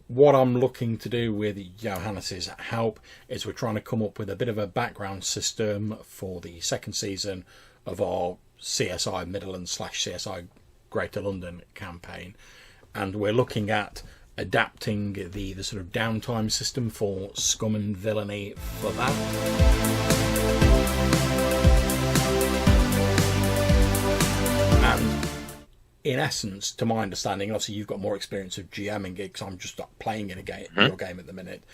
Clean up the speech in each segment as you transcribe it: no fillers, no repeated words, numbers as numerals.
what I'm looking to do with Johannes's help is we're trying to come up with a bit of a background system for the second season of our CSI Midlands / CSI Greater London campaign, and we're looking at adapting the sort of downtime system for Scum and Villainy for that. And in essence, to my understanding, obviously you've got more experience of GMing it because I'm just playing in your game at the minute.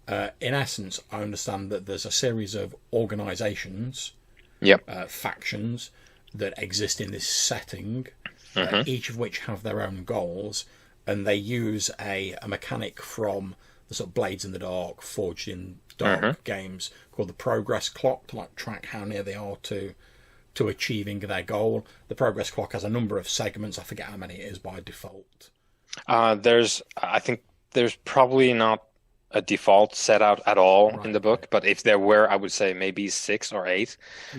In essence, I understand that there's a series of organisations, factions that exist in this setting, each of which have their own goals, and they use a mechanic from the sort of Blades in the Dark, Forged in Dark games called the progress clock to like track how near they are to achieving their goal. The progress clock has a number of segments. I forget how many it is by default. I think there's probably not a default set out at all in the book, but if there were, I would say maybe 6 or 8.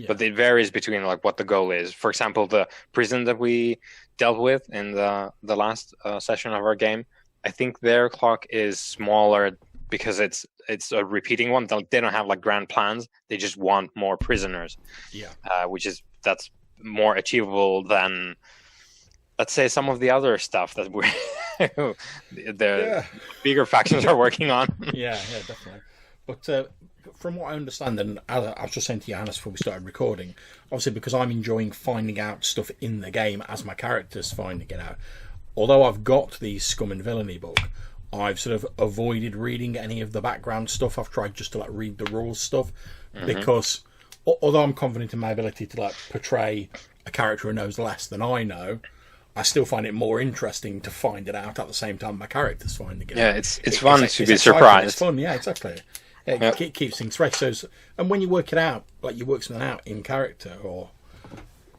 But it varies between like what the goal is. For example, the prison that we dealt with in the last session of our game, I think their clock is smaller because it's a repeating one. They don't have like grand plans. They just want more prisoners. That's more achievable than, let's say, some of the other stuff that the bigger factions are working on. yeah, definitely. But from what I understand, and as I was just saying to Johannes before we started recording, obviously because I'm enjoying finding out stuff in the game as my character's finding it out, although I've got the Scum and Villainy book, I've sort of avoided reading any of the background stuff. I've tried just to like read the rules stuff because although I'm confident in my ability to like portray a character who knows less than I know, I still find it more interesting to find it out at the same time my character's finding it. Yeah, it's fun to be surprised. It's fun, yeah, exactly. It keeps things fresh. So, and when you work it out, like you work something out in character, or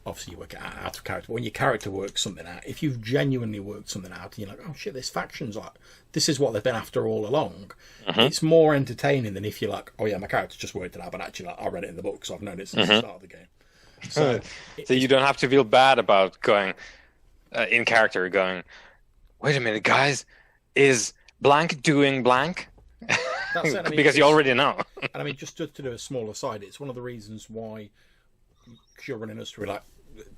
obviously you work it out of character, but when your character works something out, if you've genuinely worked something out and you're like, oh shit, this faction's like, this is what they've been after all along, it's more entertaining than if you're like, oh yeah, my character's just worked it out, but actually like, I read it in the book, so I've known it since the start of the game. So you don't have to feel bad about going in character, going, wait a minute, guys, is blank doing blank? That's it. I mean, because you already know. And I mean, just to do a small aside, it's one of the reasons why, because you're running us through like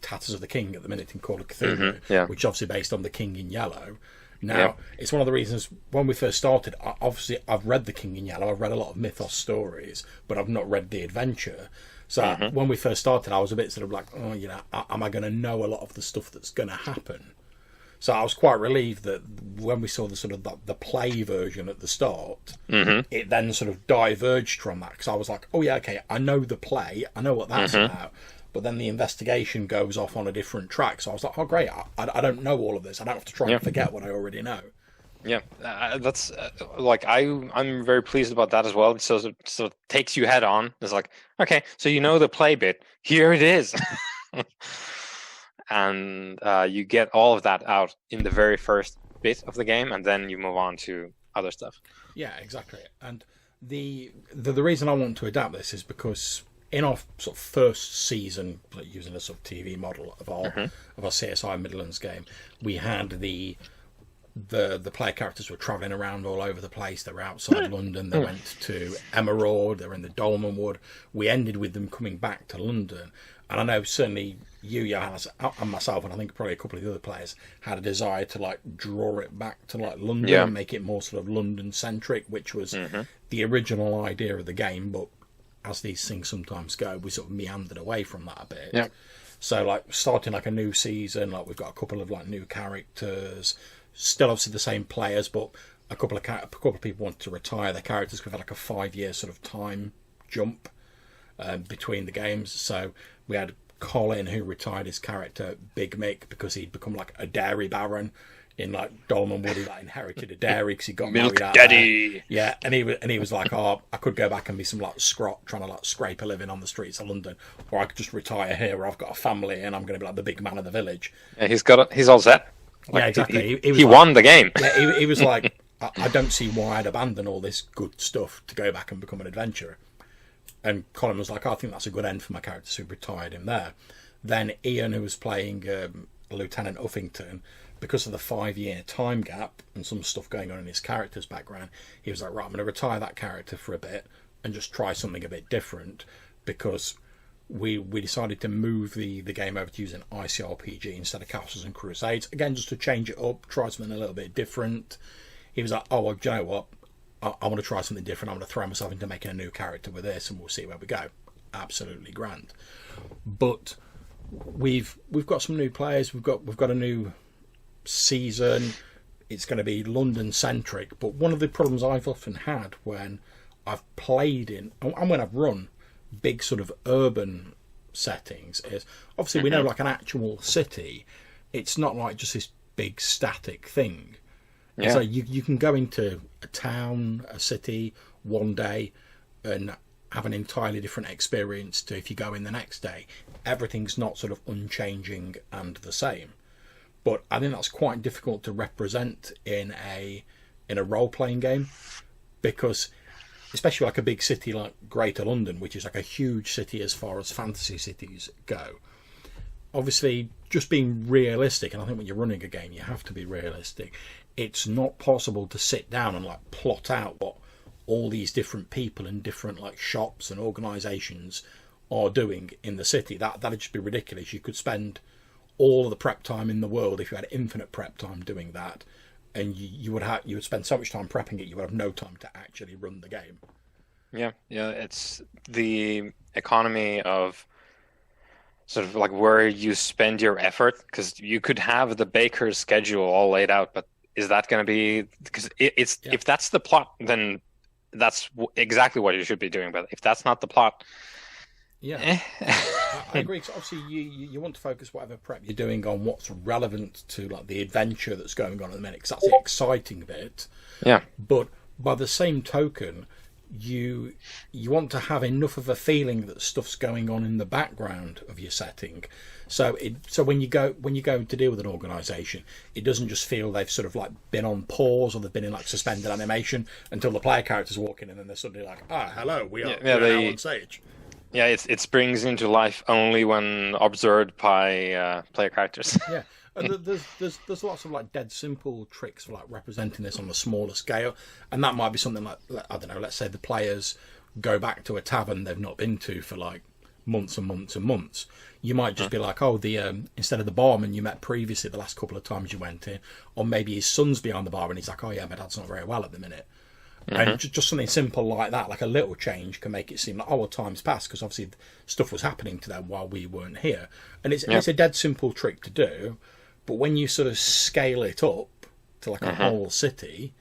Tatters of the King at the minute in Call of Cthulhu, which is obviously based on the King in Yellow. Now, it's one of the reasons when we first started, obviously I've read the King in Yellow, I've read a lot of mythos stories, but I've not read the adventure. So when we first started, I was a bit sort of like, oh, you know, am I going to know a lot of the stuff that's going to happen? So I was quite relieved that when we saw the sort of the play version at the start, it then sort of diverged from that, because I was like, oh yeah, okay, I know the play, I know what that's about, but then the investigation goes off on a different track. So I was like, oh great, I don't know all of this. I don't have to try and forget what I already know. Yeah, that's like I'm very pleased about that as well. So it takes you head on. It's like, okay, so you know the play bit. Here it is. And you get all of that out in the very first bit of the game, and then you move on to other stuff. Yeah, exactly. And the reason I want to adapt this is because in our sort of first season, like using a sort of TV model of our CSI Midlands game, we had the player characters were travelling around all over the place. They were outside London. They went to Emerald. They were in the Dolmen Wood. We ended with them coming back to London. And I know certainly you, Johannes, and myself, and I think probably a couple of the other players had a desire to like draw it back to like London and make it more sort of London centric, which was the original idea of the game. But as these things sometimes go, we sort of meandered away from that a bit. Yeah. So like starting like a new season, like we've got a couple of like new characters. Still obviously the same players, but a couple of people want to retire their characters. We've had like a 5-year sort of time jump between the games. So we had Colin, who retired his character Big Mick because he'd become like a dairy baron in like Dolmen Wood. He like inherited a dairy because he got Milk married out Daddy. there. Yeah, and he was like, oh, I could go back and be some like scrot trying to like scrape a living on the streets of London, or I could just retire here where I've got a family and I'm going to be like the big man of the village. Yeah, he's all set. Like, yeah, exactly. He won the game. Yeah, he was like, I don't see why I'd abandon all this good stuff to go back and become an adventurer. And Colin was like, I think that's a good end for my character, so we retired him there. Then Ian, who was playing Lieutenant Uffington, because of the 5-year time gap and some stuff going on in his character's background, he was like, right, I'm going to retire that character for a bit and just try something a bit different, because we decided to move the game over to using ICRPG instead of Castles and Crusades. Again, just to change it up, try something a little bit different. He was like, oh, well, do you know what? I want to try something different. I'm going to throw myself into making a new character with this, and we'll see where we go. Absolutely grand. But we've got some new players. We've got a new season. It's going to be London centric. But one of the problems I've often had when I've played in, and when I've run big sort of urban settings, is obviously we know like an actual city, it's not like just this big static thing. Yeah. So you can go into a town, a city one day and have an entirely different experience to if you go in the next day. Everything's not sort of unchanging and the same. But I think that's quite difficult to represent in a role-playing game, because especially like a big city like Greater London, which is like a huge city as far as fantasy cities go. Obviously, just being realistic, and I think when you're running a game, you have to be realistic. It's not possible to sit down and like plot out what all these different people and different like shops and organisations are doing in the city. That'd just be ridiculous. You could spend all of the prep time in the world if you had infinite prep time doing that, and you would spend so much time prepping it, you would have no time to actually run the game. Yeah, it's the economy of sort of like where you spend your effort, because you could have the baker's schedule all laid out, but is that going to be, because if that's the plot, then that's exactly what you should be doing. But if that's not the plot, I agree. So obviously, you want to focus whatever prep you're doing on what's relevant to like the adventure that's going on at the minute, because that's the exciting bit. Yeah. But by the same token, you want to have enough of a feeling that stuff's going on in the background of your setting. So when you go to deal with an organisation, it doesn't just feel they've sort of like been on pause or they've been in like suspended animation until the player characters walk in and then they're suddenly like, hello, we are now on stage. Yeah, it springs into life only when observed by player characters. Yeah, and there's lots of like dead simple tricks for like representing this on a smaller scale, and that might be something like, I don't know, let's say the players go back to a tavern they've not been to for like months and months and months. You might just be like, instead of the barman you met previously the last couple of times you went in, or maybe his son's behind the bar and he's like, oh yeah, my dad's not very well at the minute. And just something simple like that, like a little change, can make it seem like, time's passed, because obviously stuff was happening to them while we weren't here. And it's a dead simple trick to do, but when you sort of scale it up to like a whole city,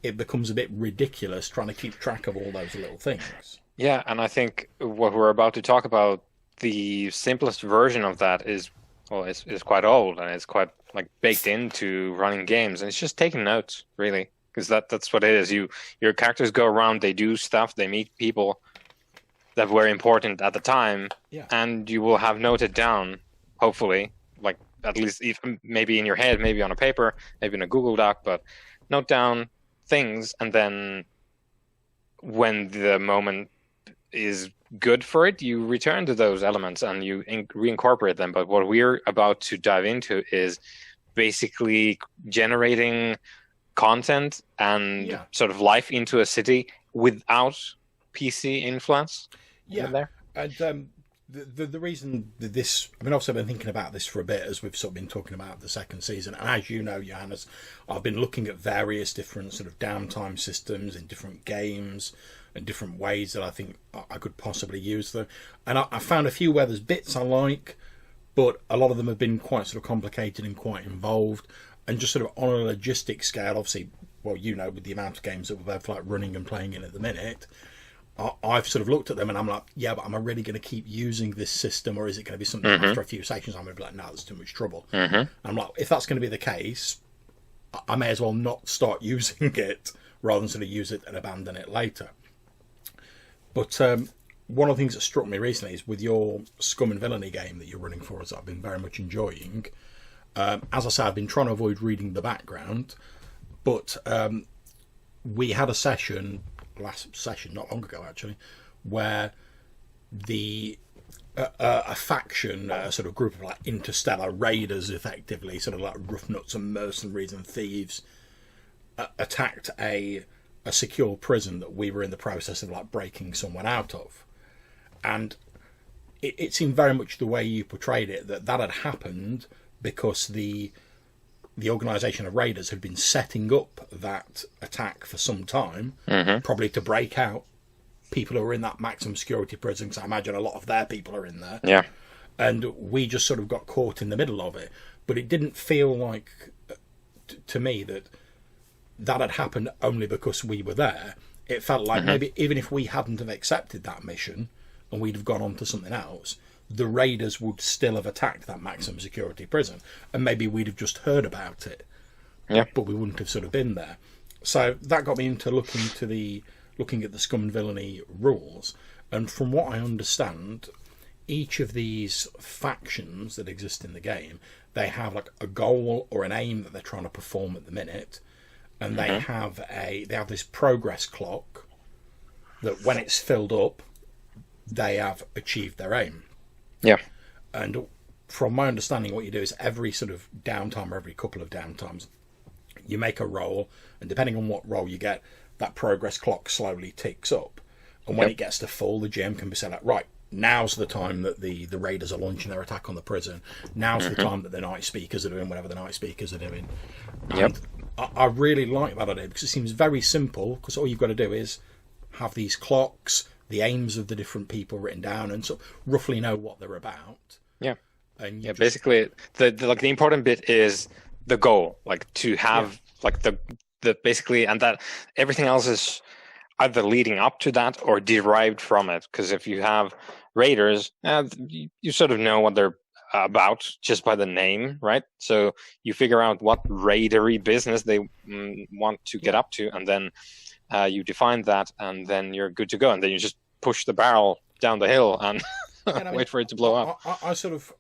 it becomes a bit ridiculous trying to keep track of all those little things. Yeah, and I think what we're about to talk about, the simplest version of that is quite old, and it's quite like baked into running games, and it's just taking notes, really. Because that's what it is. Your characters go around, they do stuff, they meet people that were important at the time, and you will have noted down, hopefully, like at least maybe in your head, maybe on a paper, maybe in a Google Doc, but note down things, and then when the moment is good for it, you return to those elements and you reincorporate them. But what we're about to dive into is basically generating content and sort of life into a city without PC influence. There. And the reason that this, I mean, obviously I've been thinking about this for a bit as we've sort of been talking about the second season. And as you know, Johannes, I've been looking at various different sort of downtime systems in different games and different ways that I think I could possibly use them. And I found a few where there's bits I like, but a lot of them have been quite sort of complicated and quite involved. And just sort of on a logistic scale, obviously, well, you know, with the amount of games that we're both like running and playing in at the minute, I've sort of looked at them and I'm like, yeah, but am I really going to keep using this system, or is it going to be something after a few sessions I'm going to be like, no, there's too much trouble. And I'm like, if that's going to be the case, I may as well not start using it rather than sort of use it and abandon it later. But one of the things that struck me recently is with your Scum and Villainy game that you're running for us, I've been very much enjoying. As I said, I've been trying to avoid reading the background, but we had a last session, not long ago actually, where the a faction, a sort of group of like interstellar raiders, effectively, sort of like rough nuts and mercenaries and thieves, attacked a secure prison that we were in the process of like breaking someone out of. And it seemed very much the way you portrayed it, that had happened because the organisation of raiders had been setting up that attack for some time, probably to break out people who are in that maximum security prison, because I imagine a lot of their people are in there. Yeah. And we just sort of got caught in the middle of it. But it didn't feel like, to me, that had happened only because we were there. It felt like maybe even if we hadn't have accepted that mission and we'd have gone on to something else, the raiders would still have attacked that maximum security prison. And maybe we'd have just heard about it. Yeah. But we wouldn't have sort of been there. So that got me into looking at the Scum Villainy rules. And from what I understand, each of these factions that exist in the game, they have like a goal or an aim that they're trying to perform at the minute. And they have this progress clock that when it's filled up, they have achieved their aim. Yeah. And from my understanding, what you do is every sort of downtime or every couple of downtimes, you make a roll, and depending on what roll you get, that progress clock slowly ticks up. And when it gets to full, the GM can be said, like, right, now's the time that the raiders are launching their attack on the prison. Now's the time that the night speakers are doing whatever the night speakers are doing. And I really like that idea, because it seems very simple, because all you've got to do is have these clocks, the aims of the different people written down, and sort of roughly know what they're about. Yeah. And basically the important bit is the goal, like to have like the basically, and that everything else is either leading up to that or derived from it. Because if you have raiders, you sort of know what they're about just by the name, right? So you figure out what raidery business they want to get up to, and then you define that, and then you're good to go. And then you just push the barrel down the hill and wait for it to blow up.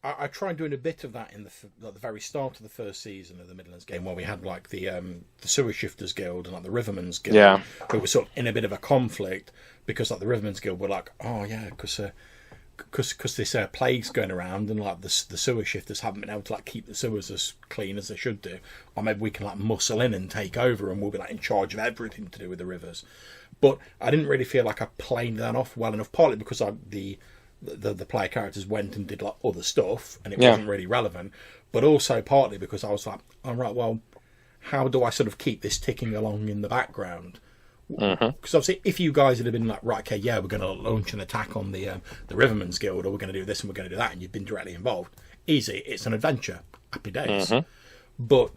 I tried doing a bit of that in the very start of the first season of the Midlands game, where we had like the Sewer Shifters Guild and like the Rivermen's Guild, who were sort of in a bit of a conflict, because like the Rivermen's Guild were like, oh yeah, because this plague's going around, and like the sewer shifters haven't been able to like keep the sewers as clean as they should do, or maybe we can like muscle in and take over, and we'll be like in charge of everything to do with the rivers. But I didn't really feel like I played that off well enough, partly because the player characters went and did like other stuff, and it wasn't really relevant, but also partly because I was like, all right, well, how do I sort of keep this ticking along in the background? Because obviously, if you guys had been like, right, okay, yeah, we're going to launch an attack on the Rivermen's Guild, or we're going to do this and we're going to do that, and you've been directly involved, easy, it's an adventure, happy days. But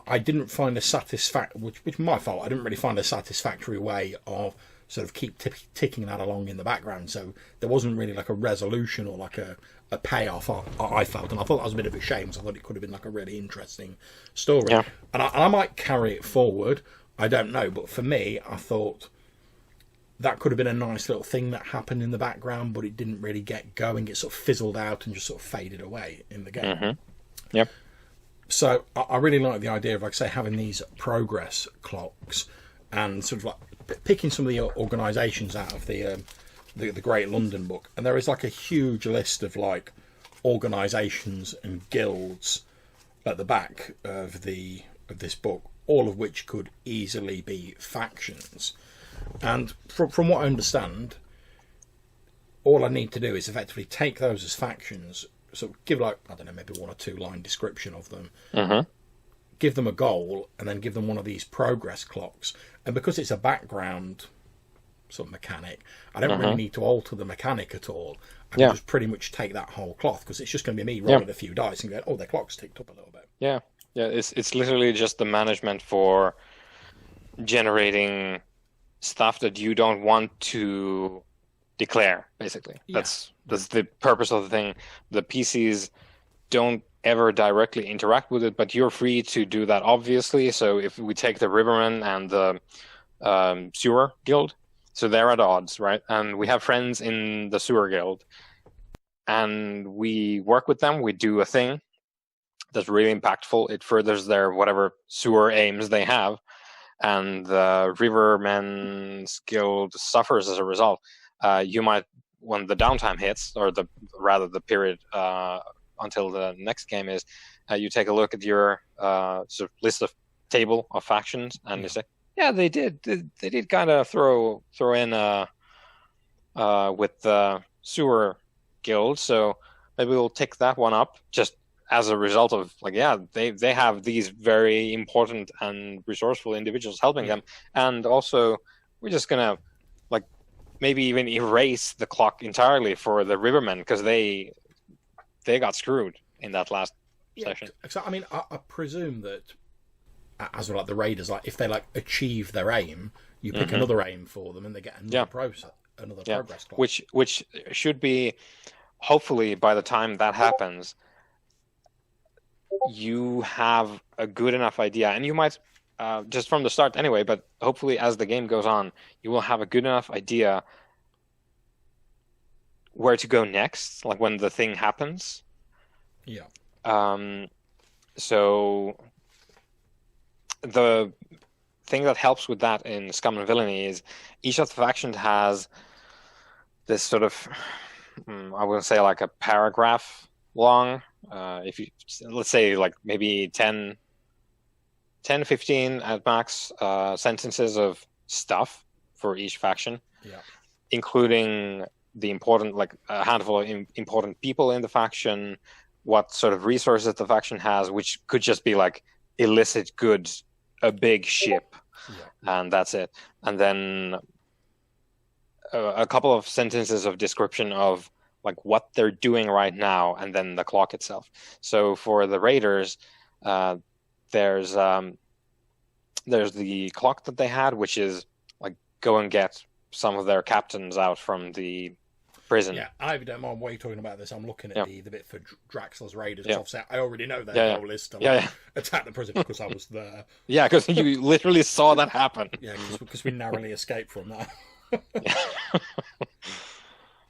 I didn't find which my fault, I didn't really find a satisfactory way of sort of keep ticking that along in the background. So there wasn't really like a resolution or like a payoff, I felt, and I thought that was a bit of a shame, because I thought it could have been like a really interesting story. Yeah. And I might carry it forward, I don't know, but for me, I thought that could have been a nice little thing that happened in the background, but it didn't really get going. It sort of fizzled out and just sort of faded away in the game. Yep. So I really like the idea of, like I say, having these progress clocks and sort of like picking some of the organisations out of the Great London book. And there is like a huge list of like organisations and guilds at the back of this book, all of which could easily be factions. And from what I understand, all I need to do is effectively take those as factions, so give like, I don't know, maybe 1 or 2 line description of them, give them a goal, and then give them one of these progress clocks. And because it's a background sort of mechanic, I don't really need to alter the mechanic at all. I can just pretty much take that whole cloth, because it's just going to be me rolling a few dice and going, oh, their clock's ticked up a little bit. Yeah, it's literally just the management for generating stuff that you don't want to declare, basically. That's the purpose of the thing. The PCs don't ever directly interact with it, but you're free to do that, obviously. So if we take the Rivermen and the Sewer Guild, so they're at odds, right? And we have friends in the Sewer Guild, and we work with them. We do a thing that's really impactful. It furthers their whatever sewer aims they have, and the Rivermen's Guild suffers as a result. You might when the downtime hits, or the period until the next game is, you take a look at your sort of list of table of factions, and you say, yeah, they did kind of throw in with the sewer guild, so maybe we'll tick that one up just as a result of they have these very important and resourceful individuals helping them, and also we're just gonna maybe even erase the clock entirely for the Rivermen, because they got screwed in that last session. So, I mean, I presume that as well, the raiders, if they achieve their aim, you pick another aim for them, and they get another progress clock. Which should be, hopefully, by the time that happens, you have a good enough idea, and you might just from the start anyway, but hopefully as the game goes on, you will have a good enough idea where to go next, when the thing happens. Yeah. So the thing that helps with that in Scum and Villainy is each of the factions has this sort of, I wouldn't say a paragraph long, if you, let's say maybe 10, 15 at max sentences of stuff for each faction, including the important, a handful of important people in the faction, what sort of resources the faction has, which could just be illicit goods, a big ship, and that's it. And then a couple of sentences of description of what they're doing right now, and then the clock itself. So for the raiders, there's the clock that they had, which is go and get some of their captains out from the prison. Yeah, I don't mind why you're talking about this. I'm looking at the bit for Draxler's raiders. Obviously, I already know their goal is to attack the prison because I was there. Yeah, because you literally saw that happen. Yeah, because we narrowly escaped from that.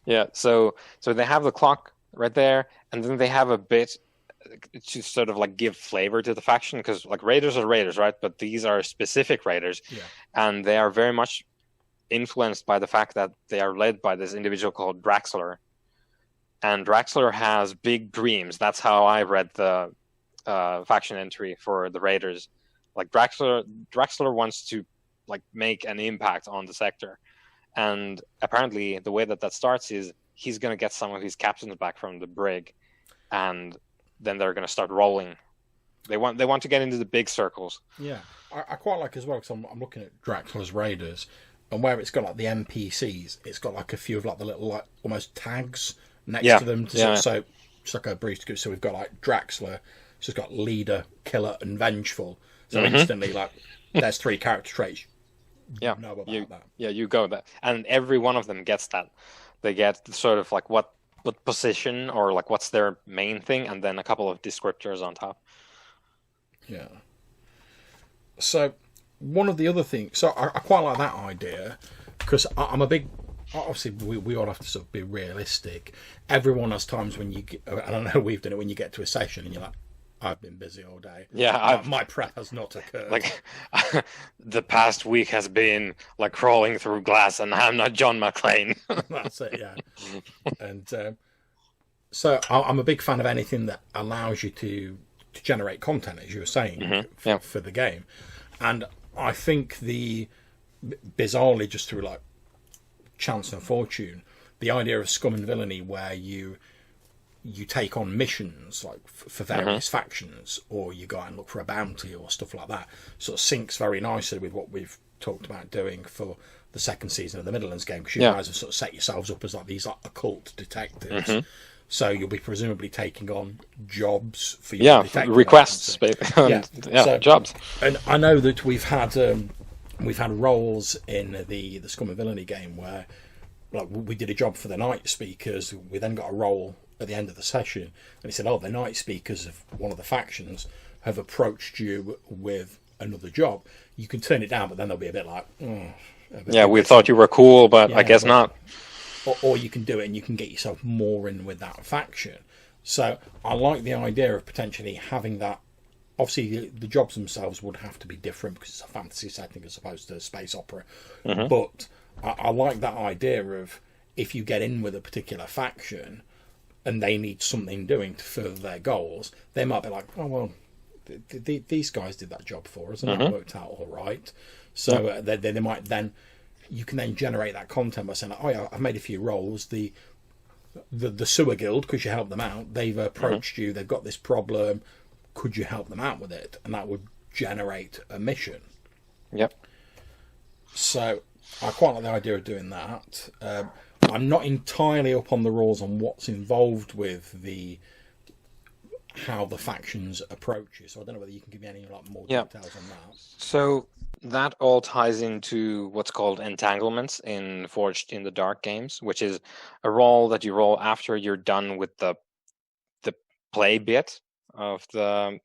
Yeah, so they have the clock right there, and then they have a bit to sort of give flavor to the faction, because raiders are raiders, right? But these are specific raiders, and they are very much influenced by the fact that they are led by this individual called Draxler, and Draxler has big dreams. That's how I read the faction entry for the raiders. Draxler wants to make an impact on the sector. And apparently the way that starts is he's going to get some of his captains back from the brig, and then they're going to start rolling. They want to get into the big circles. Yeah, I quite like as well, because I'm looking at Draxler's Raiders, and where it's got the NPCs, it's got a few of the little almost tags next to them. So just a brief description. So we've got Draxler, so it's got leader, killer, and vengeful. So instantly there's 3 character traits. Know about that. Yeah, you go that, and every one of them gets that. They get sort of what position, or what's their main thing, and then a couple of descriptors on top. Yeah. So one of the other things, so I quite like that idea, because I'm a big. Obviously, we all have to sort of be realistic. Everyone has times when you get, and I know we've done it, when you get to a session and you're like, I've been busy all day. Yeah, my prep has not occurred. The past week has been crawling through glass, and I'm not John McClane. That's it, yeah. And so I'm a big fan of anything that allows you to generate content, as you were saying, for the game. And I think bizarrely, just through chance and fortune, the idea of Scum and Villainy, where you take on missions for various factions, or you go out and look for a bounty or stuff like that, sort of syncs very nicely with what we've talked about doing for the second season of the Midlands game, because you guys have sort of set yourselves up as these occult detectives. So you'll be presumably taking on jobs for your detective requests, jobs. And I know that we've had roles in the Scum and Villainy game where we did a job for the night speakers. We then got a role at the end of the session, and he said, the night speakers of one of the factions have approached you with another job. You can turn it down, but then they'll be a bit we thought you were cool, but I guess not. Or you can do it and you can get yourself more in with that faction. So I like the idea of potentially having that. Obviously, the jobs themselves would have to be different because it's a fantasy setting as opposed to a space opera. But I like that idea of, if you get in with a particular faction and they need something doing to further their goals, they might be like, oh, well, these guys did that job for us and that worked out all right. So they might then, you can then generate that content by saying, oh yeah, I've made a few roles. The sewer guild, because you helped them out, they've approached you, they've got this problem, could you help them out with it? And that would generate a mission. Yep. So I quite like the idea of doing that. I'm not entirely up on the rules on what's involved with how the factions approach you, so I don't know whether you can give me any more details on that. So that all ties into what's called entanglements in Forged in the Dark games, which is a roll that you roll after you're done with the play bit of the,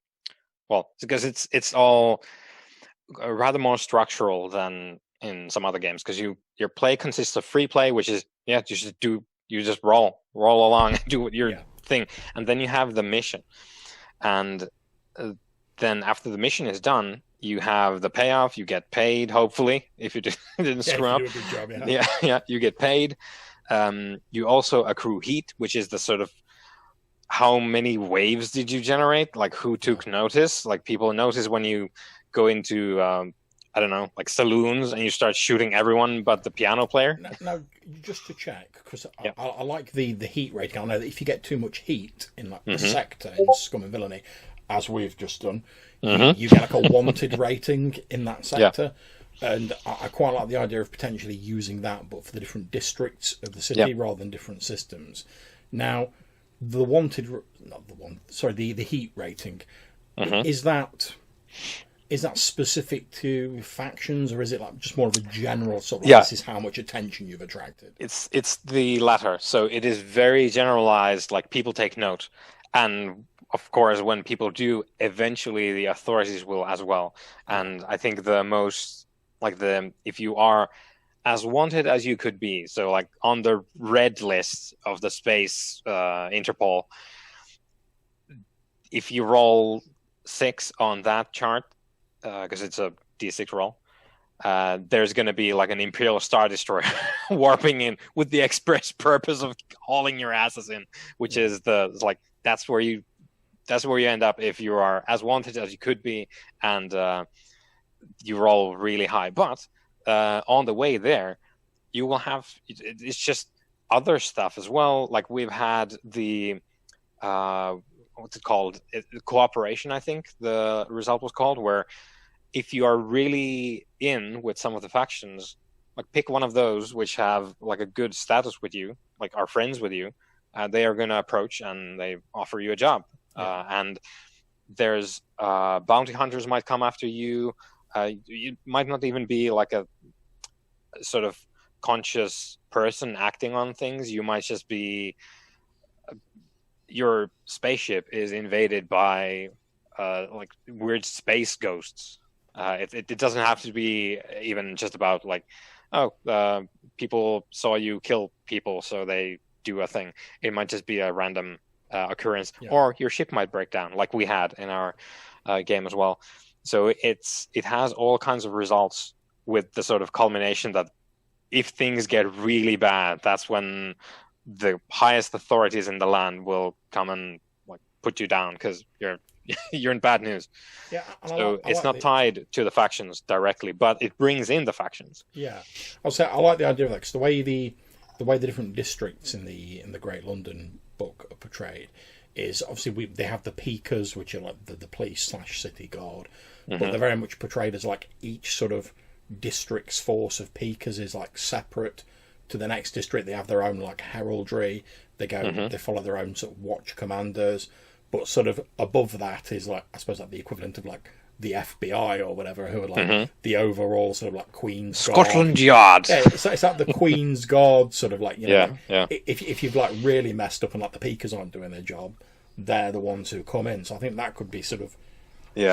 well, because it's all rather more structural than in some other games, because your play consists of free play, which is you just roll along and do your thing, and then you have the mission, and then after the mission is done, you have the payoff. You get paid, hopefully, if you didn't screw up. You do a good job, yeah, you get paid. You also accrue heat, which is the sort of how many waves did you generate? Like who took notice? Like people notice when you go into I don't know, like saloons, and you start shooting everyone but the piano player. No, just to check, because I like the heat rating. I know that if you get too much heat in like the sector in Scum and Villainy, as we've just done, you get like a wanted rating in that sector. And I quite like the idea of potentially using that, but for the different districts of the city rather than different systems. Now, the heat rating, is that specific to factions, or is it like just more of a general sort of this is how much attention you've attracted? It's the latter. So it is very generalized, like people take note. And of course, when people do, eventually the authorities will as well. And I think the most, like if you are as wanted as you could be, so like on the red list of the space Interpol, if you roll 6 on that chart, because it's a D6 roll, there's going to be like an Imperial Star Destroyer warping in with the express purpose of hauling your asses in, which is that's where you end up if you are as wanted as you could be, and you roll really high. But on the way there, you will have, it's just other stuff as well. Like we've had the what's it called? Cooperation, I think the result was called, where if you are really in with some of the factions, like pick one of those which have like a good status with you, like are friends with you, they are going to approach and they offer you a job. And there's bounty hunters might come after you. You might not even be like a sort of conscious person acting on things. You might just be, your spaceship is invaded by like weird space ghosts. It doesn't have to be even just about like, people saw you kill people, so they do a thing. It might just be a random occurrence, or your ship might break down, like we had in our game as well. So it has all kinds of results, with the sort of culmination that if things get really bad, that's when the highest authorities in the land will come and like put you down, because you're in bad news. Yeah, so it's not tied to the factions directly, but it brings in the factions. Yeah, I'll say I like the idea of that, because the way the different districts in the Great London book are portrayed is obviously they have the Peakers, which are like the police / city guard, but they're very much portrayed as like each sort of district's force of Peakers is like separate to the next district. They have their own like heraldry. They go, they follow their own sort of watch commanders. But sort of above that is like, I suppose, like the equivalent of like the FBI or whatever, who are like the overall sort of like Queen's Scotland Yard. Yeah, it's like the Queen's Guard, sort of like, you know, if you've like really messed up and like the Peakers aren't doing their job, they're the ones who come in. So I think that could be sort of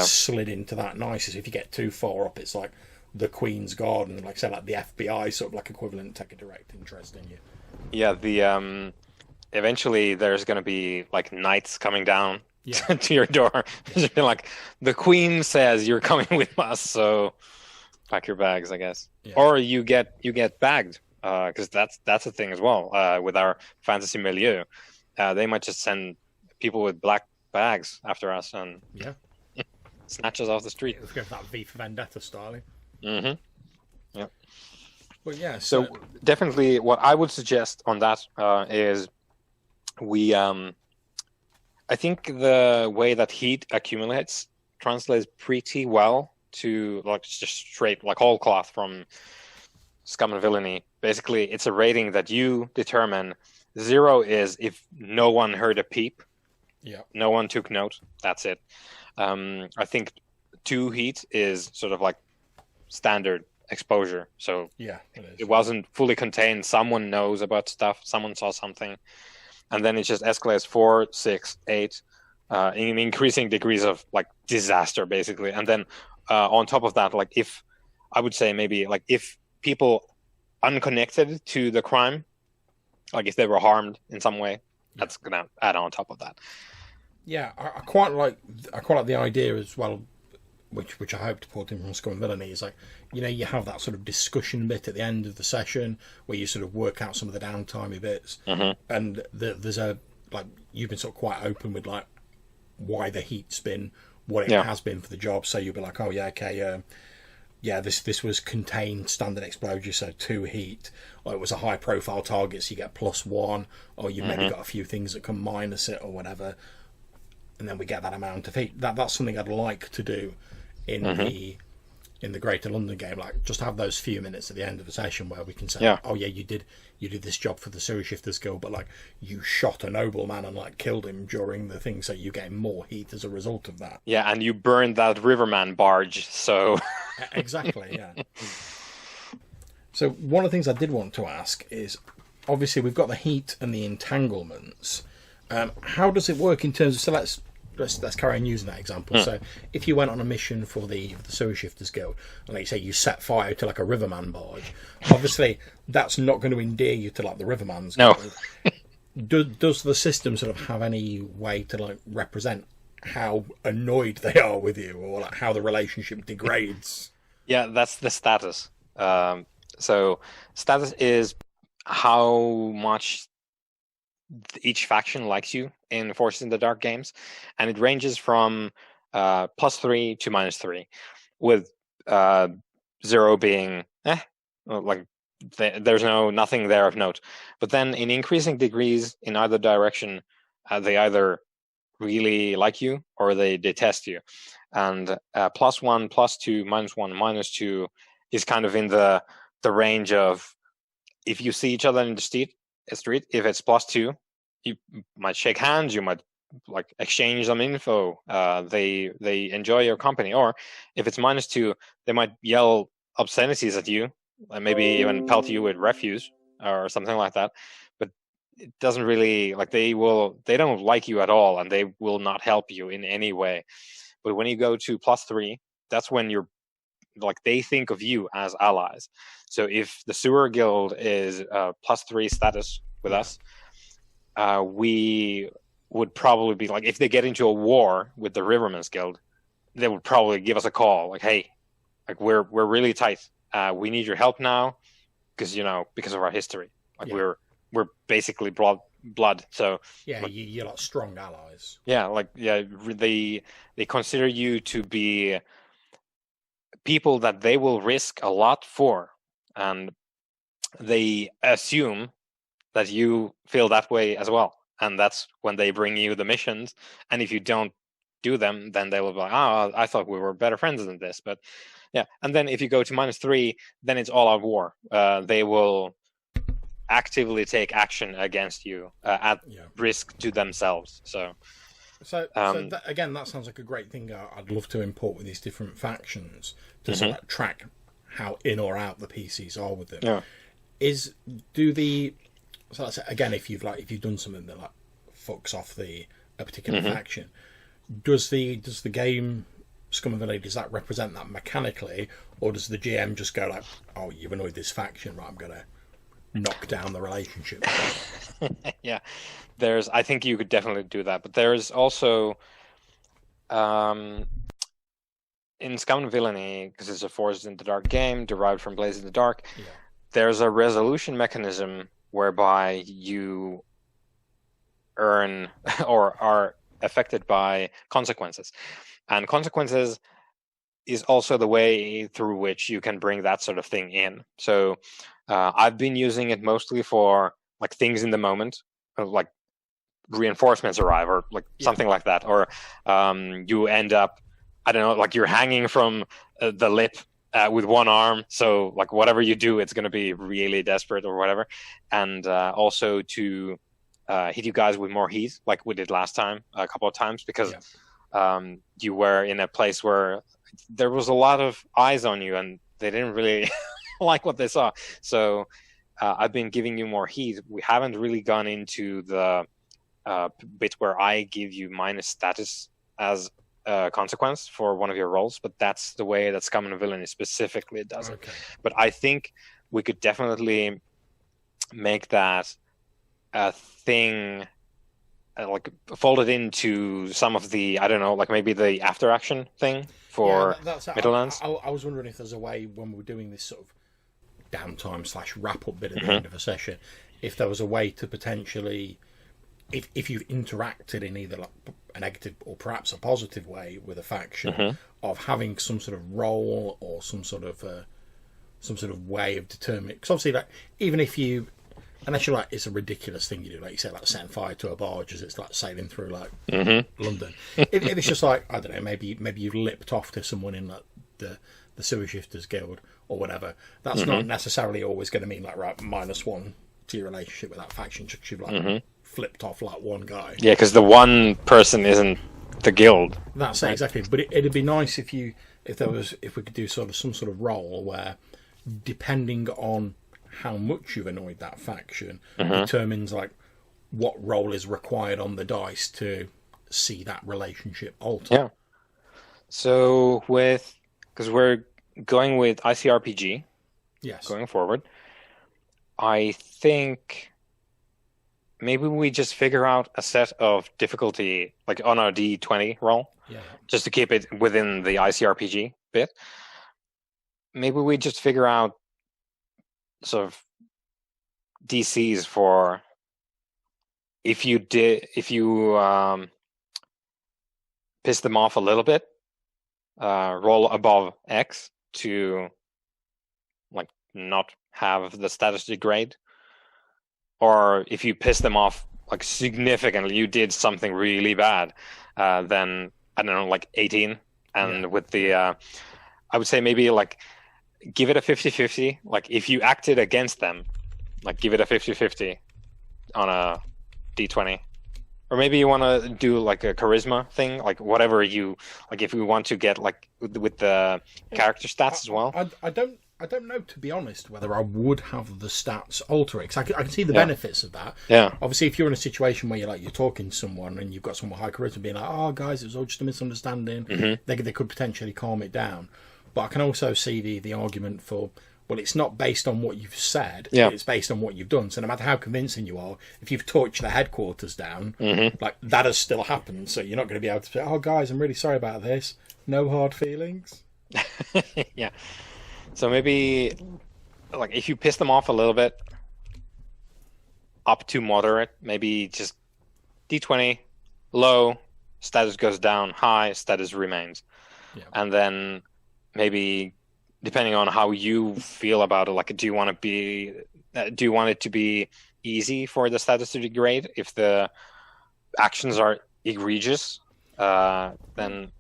slid into that nicely. So if you get too far up, it's like the Queen's Guard, and like say like the FBI sort of like equivalent take a direct interest in you. Yeah, the eventually there's going to be like knights coming down to your door. Like, the Queen says you're coming with us, so pack your bags, I guess. Yeah. Or you get bagged because that's a thing as well with our fantasy milieu. They might just send people with black bags after us and snatch us off the street. Let's go for that V for Vendetta style. Mm-hmm. Yeah. Well, yeah. So definitely, what I would suggest on that is we. I think the way that heat accumulates translates pretty well to like just straight like whole cloth from Scum and Villainy. Basically, it's a rating that you determine. 0 is if no one heard a peep. Yeah. No one took note. That's it. I think 2 heat is sort of like standard exposure. So it wasn't fully contained. Someone knows about stuff. Someone saw something. And then it just escalates 4, 6, 8, in increasing degrees of like disaster, basically. And then on top of that, like if I would say maybe like if people unconnected to the crime, like if they were harmed in some way, that's gonna add on top of that. Yeah, I quite like the idea as well, which I hope to put in from Scum and Villainy is like, you have that sort of discussion bit at the end of the session where you sort of work out some of the downtimey bits, and there's like you've been sort of quite open with like why the heat's been what it has been for the job. So you'll be like, oh yeah, okay, this was contained standard exposure, so 2 heat, or it was a high profile target, so you get +1, or you maybe got a few things that can minus it or whatever, and then we get that amount of heat. That's something I'd like to do in the Greater London game, like just have those few minutes at the end of the session where we can say, oh yeah, you did this job for the Sewer Shifters Guild, but like you shot a nobleman and like killed him during the thing, so you get more heat as a result of that. Yeah, and you burned that Riverman barge, so exactly, yeah. So one of the things I did want to ask is, obviously we've got the heat and the entanglements. How does it work in terms of, so let's carry on using that example. So if you went on a mission for the Sewer Shifters Guild, and like you say you set fire to like a Riverman barge, obviously that's not going to endear you to like the Riverman's Guild. Does the system sort of have any way to like represent how annoyed they are with you, or like how the relationship degrades? Yeah, that's the status. So status is how much each faction likes you in Forces in the Dark games, and it ranges from +3 to -3, with 0 being like there's nothing there of note. But then in increasing degrees in either direction, they either really like you or they detest you. And +1, +2, -1, -2 is kind of in the range of, if you see each other in the street, if it's +2, you might shake hands, you might like exchange some info. They enjoy your company. Or if it's -2, they might yell obscenities at you, and maybe even pelt you with refuse or something like that. But it doesn't really like they don't like you at all, and they will not help you in any way. But when you go to +3, that's when you're like they think of you as allies. So if the Sewer Guild is +3 status with us, we would probably be like, if they get into a war with the Rivermen's Guild, they would probably give us a call, like, hey, like we're really tight. We need your help now, because of our history. Like we're basically blood. So you're like strong allies. They consider you to be people that they will risk a lot for, and they assume that you feel that way as well. And that's when they bring you the missions. And if you don't do them, then they will be like, I thought we were better friends than this. But yeah. And then if you go to -3, then it's all out war. They will actively take action against you at risk to themselves. So again, that sounds like a great thing I'd love to import with these different factions to sort of track how in or out the PCs are with them. Yeah. So that's, again, if you've done something that like fucks off a particular faction, does the game Scum and Villainy, does that represent that mechanically, or does the GM just go like, oh, you've annoyed this faction, right, I'm gonna knock down the relationship? Yeah, I think you could definitely do that, but there's also in Scum and Villainy, because it's a Forces in the Dark game derived from Blaze in the Dark, there's a resolution mechanism whereby you earn or are affected by consequences. And consequences is also the way through which you can bring that sort of thing in. So I've been using it mostly for like things in the moment, like reinforcements arrive or like something like that. Or you end up, I don't know, like you're hanging from the lip with one arm. So like whatever you do, it's going to be really desperate or whatever. And also to hit you guys with more heat, like we did last time, a couple of times, because you were in a place where there was a lot of eyes on you and they didn't really like what they saw. So I've been giving you more heat. We haven't really gone into the bit where I give you minus status as a consequence for one of your rolls, but that's the way that Scum Villlainy specifically does it. But I think we could definitely make that a thing, like folded into some of the, I don't know, like maybe the after action thing for Middlelands. I was wondering if there's a way when we're doing this sort of downtime / wrap up bit at the end of a session, if there was a way to potentially, if you've interacted in either like a negative or perhaps a positive way with a faction, of having some sort of role or some sort of way of determining. Because obviously, like, even if you, unless you're like, it's a ridiculous thing you do, like you say, like setting fire to a barge as it's like sailing through like London. If it's just like, I don't know, maybe you've lipped off to someone in like the Sewer Shifters Guild or whatever. That's not necessarily always going to mean like right -1 to your relationship with that faction. Just you've like flipped off like one guy. Yeah, because the one person isn't the guild. That's it, exactly. But it'd be nice if we could do sort of some sort of role where, depending on how much you've annoyed that faction, determines like what role is required on the dice to see that relationship alter. Yeah. So because we're going with ICRPG, going forward, I think maybe we just figure out a set of difficulty, like on our D20 roll, just to keep it within the ICRPG bit. Maybe we just figure out sort of DCs for if you piss them off a little bit, roll above X to like not have the status degrade. Or if you piss them off like significantly, you did something really bad, then I don't know, like 18. And with the I would say maybe like give it a 50-50. Like if you acted against them, like give it a 50-50 on a D20. Or maybe you want to do like a charisma thing, like whatever you like. If we want to get like with the character stats as well. I don't know, to be honest, whether I would have the stats alter it. 'Cause I can see the benefits of that. Yeah. Obviously, if you're in a situation where you're talking to someone and you've got someone with high charisma being like, "Oh, guys, it was all just a misunderstanding," they could potentially calm it down. But I can also see the argument for, well, it's not based on what you've said, it's based on what you've done. So no matter how convincing you are, if you've torched the headquarters down, like that has still happened. So you're not going to be able to say, "Oh, guys, I'm really sorry about this. No hard feelings." Yeah. So maybe, like, if you piss them off a little bit, up to moderate, maybe just D20, low, status goes down, high, status remains. Yeah. And then maybe, depending on how you feel about it, like, do you want it to be easy for the status to degrade? If the actions are egregious, then...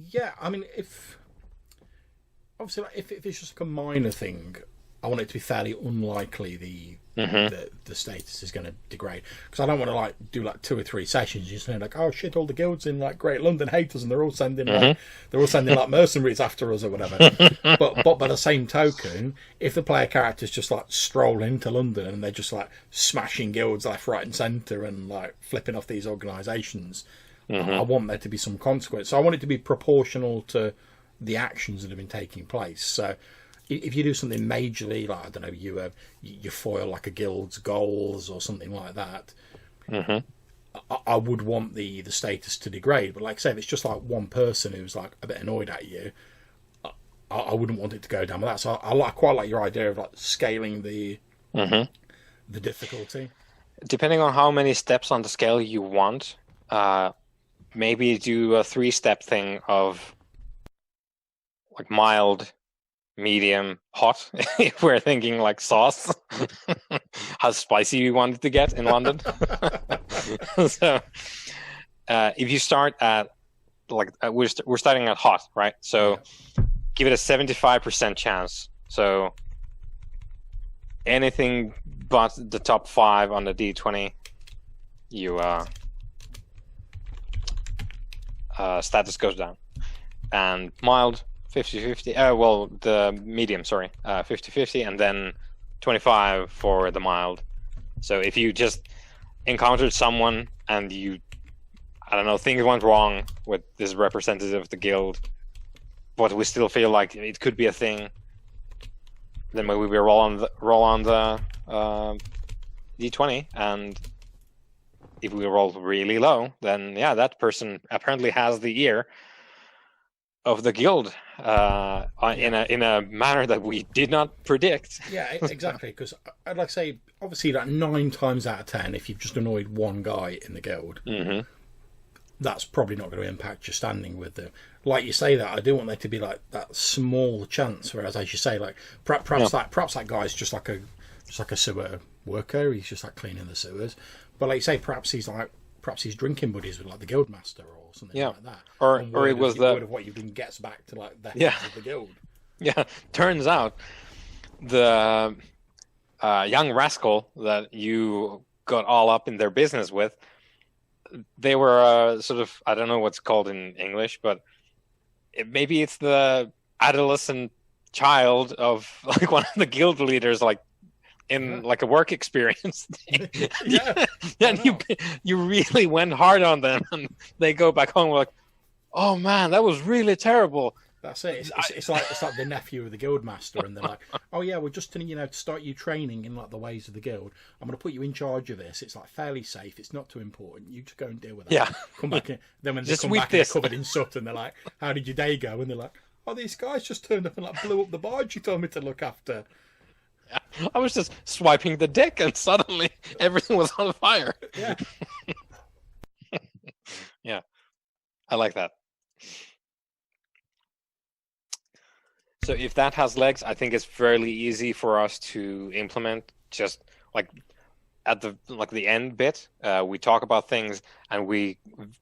Yeah, I mean, obviously, like, if it's just like a minor thing, I want it to be fairly unlikely the status is going to degrade, because I don't want to do 2 or 3 sessions just saying like, "Oh shit, all the guilds in like Great London hate us and they're all sending like mercenaries after us or whatever." but by the same token, if the player characters just like stroll into London and they're just like smashing guilds left, right, and centre and like flipping off these organisations, I want there to be some consequence. So I want it to be proportional to the actions that have been taking place. So if you do something majorly, like, I don't know, you foil like a guild's goals or something like that, I would want the status to degrade. But like I say, if it's just like one person who's like a bit annoyed at you, I wouldn't want it to go down with that. So I quite like your idea of like scaling the difficulty. Depending on how many steps on the scale you want, maybe do a 3-step thing of like mild, medium, hot. If we're thinking like sauce, how spicy you want it to get in London. So if you start at like we're starting at hot, right? So give it a 75% chance. So anything but the top 5 on the D20, you status goes down. And mild, 50-50. The medium, sorry, 50-50, and then 25 for the mild. So if you just encountered someone and you, I don't know, things went wrong with this representative of the guild, but we still feel like it could be a thing, then maybe we roll on the D20, and if we roll really low, then that person apparently has the ear of the guild in a manner that we did not predict. Yeah, exactly. Because I'd like to say, obviously, like 9 times out of 10, if you've just annoyed one guy in the guild, that's probably not going to impact your standing with them. Like you say that, I do want there to be like that small chance. Whereas, as you say, like perhaps that guy's just like a sewer worker. He's just like cleaning the sewers. But like you say, perhaps he's drinking buddies with like the guild master or something like that. Or it was the word of what you've done gets back to like the heads of the guild. Yeah, turns out the young rascal that you got all up in their business with, they were sort of, I don't know what's called in English, but maybe it's the adolescent child of like one of the guild leaders, like in like a work experience thing. And you really went hard on them, and they go back home like, oh man, that was really terrible. That's it. It's like the nephew of the guild master, and they're like, "Oh yeah, we're just to start you training in like the ways of the guild. I'm going to put you in charge of this. It's like fairly safe. It's not too important. You just go and deal with it. Yeah. Come back. Then when they just come back, they're covered in soot, and they're like, "How did your day go?" And they're like, "Oh, these guys just turned up and like blew up the barge you told me to look after." I was just swiping the deck, and suddenly everything was on fire. Yeah. Yeah, I like that. So if that has legs, I think it's fairly easy for us to implement. Just like at the end bit, we talk about things, and we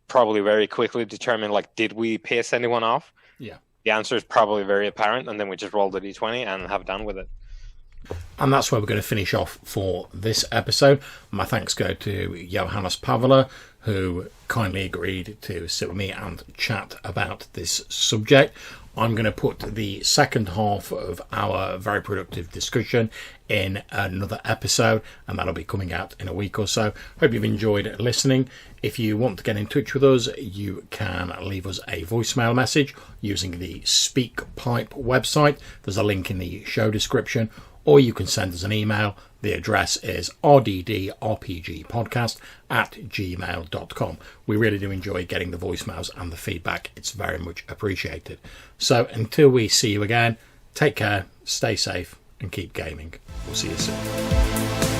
probably very quickly determine like, did we piss anyone off? Yeah. The answer is probably very apparent, and then we just roll the d20 and have done with it. And that's where we're going to finish off for this episode. My thanks go to Johannes Pavela, who kindly agreed to sit with me and chat about this subject. I'm going to put the second half of our very productive discussion in another episode, and that'll be coming out in a week or so. Hope you've enjoyed listening. If you want to get in touch with us, you can leave us a voicemail message using the SpeakPipe website. There's a link in the show description. Or you can send us an email. The address is rddrpgpodcast@gmail.com. We really do enjoy getting the voicemails and the feedback. It's very much appreciated. So until we see you again, take care, stay safe, and keep gaming. We'll see you soon.